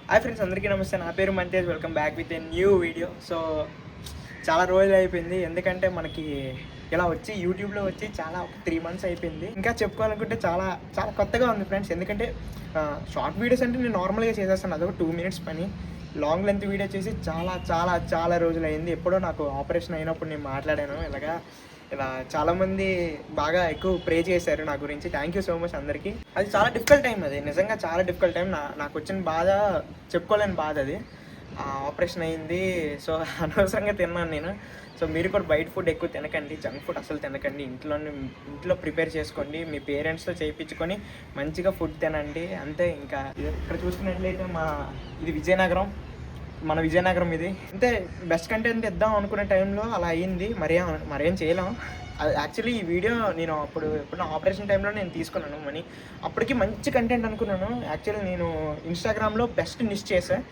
Hi friends, అందరికీ నమస్తే. నా పేరు Mantej. Welcome back with a new video. So చాలా రోజులు అయిపోయింది, ఎందుకంటే మనకి ఇలా వచ్చి యూట్యూబ్లో వచ్చి చాలా 3 months అయిపోయింది. ఇంకా చెప్పుకోవాలనుకుంటే చాలా చాలా కొత్తగా ఉంది ఫ్రెండ్స్. ఎందుకంటే షార్ట్ వీడియోస్ అంటే నేను నార్మల్గా చేసేస్తాను, అదొక 2 minutes పని. లాంగ్ లెంత్ వీడియో చేసి చాలా చాలా చాలా రోజులు అయింది. ఎప్పుడో నాకు ఆపరేషన్ అయినప్పుడు నేను మాట్లాడాను ఇలా చాలామంది బాగా ఎక్కువ ప్రే చేశారు నా గురించి. థ్యాంక్ యూ సో మచ్ అందరికీ. అది చాలా డిఫికల్ట్ టైం, అది నిజంగా చాలా డిఫికల్ట్ టైం. నాకు వచ్చిన బాధ చెప్పుకోలేని బాధ అది. ఆపరేషన్ అయింది, సో అనవసరంగా తిన్నాను నేను. సో మీరు కూడా బయట ఫుడ్ ఎక్కువ తినకండి, జంక్ ఫుడ్ అసలు తినకండి. ఇంట్లో ప్రిపేర్ చేసుకోండి, మీ పేరెంట్స్తో చేయించుకొని మంచిగా ఫుడ్ తినండి అంతే. ఇంకా ఇక్కడ చూసుకున్నట్లయితే ఇది విజయనగరం, మన విజయనగరం ఇది. అంతే, బెస్ట్ కంటెంట్ ఇద్దాం అనుకునే టైంలో అలా అయ్యింది. మరేం చేయలేం. అది యాక్చువల్లీ ఈ వీడియో నేను ఎప్పుడు ఆపరేషన్ టైంలో నేను తీసుకున్నాను మనీ. అప్పటికి మంచి కంటెంట్ అనుకున్నాను. యాక్చువల్లీ నేను ఇన్స్టాగ్రామ్లో బెస్ట్ లిస్ట్ చేశాను,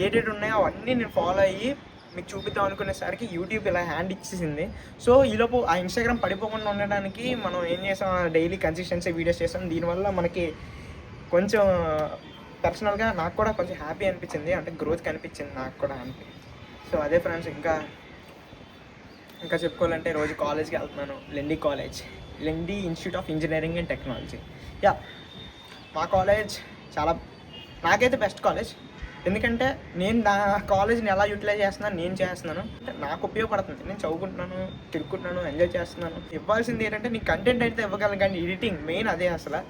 ఏడేటి ఉన్నాయో అవన్నీ నేను ఫాలో అయ్యి మీకు చూపిద్దాం అనుకునేసరికి యూట్యూబ్ ఇలా హ్యాండ్ ఇచ్చేసింది. సో ఈలోపు ఆ ఇన్స్టాగ్రామ్ పడిపోకుండా ఉండడానికి మనం ఏం చేసాం, డైలీ కన్సిస్టెన్సీ వీడియోస్ చేసాం. దీనివల్ల మనకి కొంచెం పర్సనల్గా నాకు కూడా కొంచెం హ్యాపీ అనిపించింది, అంటే గ్రోత్ కనిపించింది నాకు కూడా సో అదే ఫ్రెండ్స్. ఇంకా చెప్పుకోవాలంటే రోజు కాలేజ్కి వెళ్తున్నాను. లెండి institute of engineering and technology. మా కాలేజ్ నాకైతే బెస్ట్ కాలేజ్. ఎందుకంటే నేను నా కాలేజ్ని ఎలా యూటిలైజ్ చేస్తున్నాను, నేను చేస్తున్నాను అంటే నాకు ఉపయోగపడుతుంది. నేను చదువుకుంటున్నాను, తిరుగుకుంటున్నాను, ఎంజాయ్ చేస్తున్నాను. ఇవ్వాల్సింది ఏంటంటే నీకు కంటెంట్ అయితే ఇవ్వగలను, కానీ ఎడిటింగ్ మెయిన్ అదే. అసలు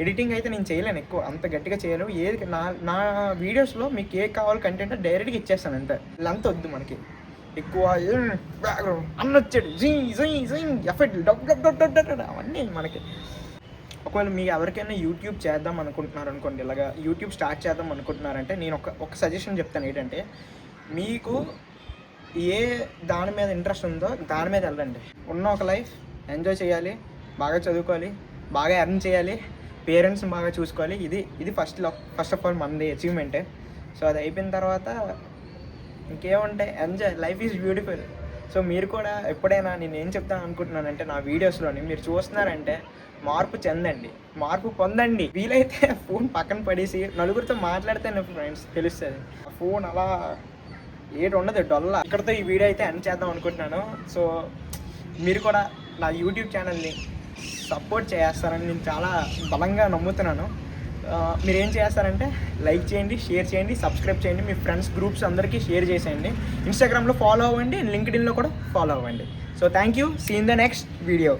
ఎడిటింగ్ అయితే నేను చేయలేను, ఎక్కువ అంత గట్టిగా చేయలేను. ఏది నా వీడియోస్లో మీకు ఏ కావాలి కంటెంట్ డైరెక్ట్గా ఇచ్చేస్తాను అంతే. లెంత్ వద్దు మనకి ఎక్కువ, బ్యాక్గ్రౌండ్ అన్నొచ్చాడు ఎఫెక్ట్ అవన్నీ మనకి. ఒకవేళ మీకు ఎవరికైనా యూట్యూబ్ చేద్దాం అనుకుంటున్నారు అనుకోండి, ఇలాగా యూట్యూబ్ స్టార్ట్ చేద్దాం అనుకుంటున్నారంటే నేను ఒక సజెషన్ చెప్తాను. ఏంటంటే మీకు ఏ దాని మీద ఇంట్రెస్ట్ ఉందో దాని మీద వెళ్ళండి. ఉన్న ఒక లైఫ్ ఎంజాయ్ చేయాలి, బాగా చదువుకోవాలి, బాగా ఎర్న్ చేయాలి, పేరెంట్స్ని బాగా చూసుకోవాలి. ఇది ఫస్ట్ ఆఫ్ ఆల్ మనది అచీవ్మెంటే. సో అది అయిపోయిన తర్వాత ఇంకేముంటాయి, enjoy, life is beautiful. So మీరు కూడా ఎప్పుడైనా నేను ఏం చెప్తాను అనుకుంటున్నానంటే, నా వీడియోస్లోని మీరు చూస్తున్నారంటే మార్పు చెందండి, మార్పు పొందండి. వీలైతే ఫోన్ పక్కన పడేసి నలుగురితో మాట్లాడితే ఫ్రెండ్స్ తెలుస్తుంది. ఆ ఫోన్ అలా ఉండదు, డొల్ల. ఇక్కడతో ఈ వీడియో అయితే ఎండ్ చేద్దాం అనుకుంటున్నాను. సో మీరు కూడా నా యూట్యూబ్ ఛానల్ని సపోర్ట్ చేస్తారని నేను చాలా బలంగా నమ్ముతున్నాను. మీరు ఏం చేస్తారంటే లైక్ చేయండి, షేర్ చేయండి, సబ్స్క్రైబ్ చేయండి, మీ ఫ్రెండ్స్ గ్రూప్స్ అందరికీ షేర్ చేసేయండి. ఇన్స్టాగ్రామ్లో ఫాలో అవ్వండి, లింక్డ్ఇన్లో కూడా ఫాలో అవ్వండి. So thank you. See in the next video.